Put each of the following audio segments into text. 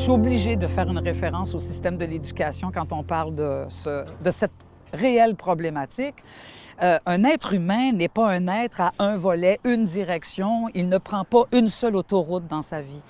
suis obligée de faire une référence au système de l'éducation quand on parle de cette réelle problématique. Un être humain n'est pas un être à un volet, une direction. Il ne prend pas une seule autoroute dans sa vie.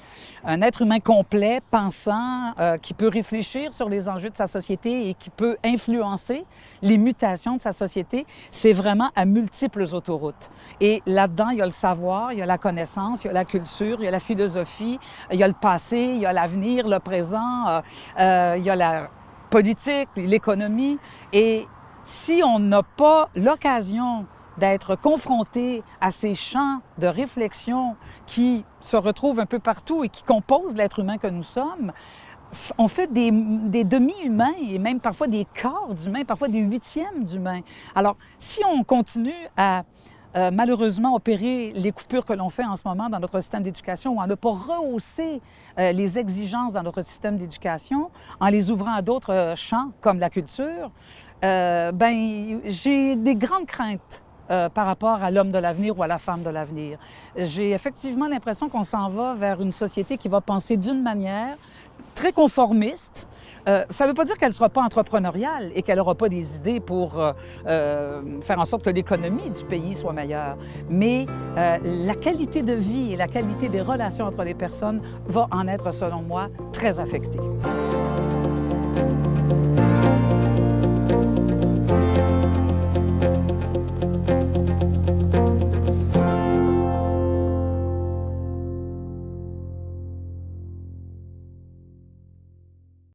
Un être humain complet, pensant, qui peut réfléchir sur les enjeux de sa société et qui peut influencer les mutations de sa société, c'est vraiment à multiples autoroutes. Et là-dedans, il y a le savoir, il y a la connaissance, il y a la culture, il y a la philosophie, il y a le passé, il y a l'avenir, le présent, il y a la politique, l'économie. Et si on n'a pas l'occasion d'être confronté à ces champs de réflexion qui se retrouvent un peu partout et qui composent l'être humain que nous sommes, on fait des demi-humains et même parfois des quarts d'humains, parfois des huitièmes d'humains. Alors, si on continue à malheureusement opérer les coupures que l'on fait en ce moment dans notre système d'éducation ou à ne pas rehausser les exigences dans notre système d'éducation en les ouvrant à d'autres champs comme la culture, j'ai des grandes craintes par rapport à l'homme de l'avenir ou à la femme de l'avenir. J'ai effectivement l'impression qu'on s'en va vers une société qui va penser d'une manière très conformiste. Ça ne veut pas dire qu'elle ne sera pas entrepreneuriale et qu'elle n'aura pas des idées pour faire en sorte que l'économie du pays soit meilleure. Mais la qualité de vie et la qualité des relations entre les personnes va en être, selon moi, très affectée.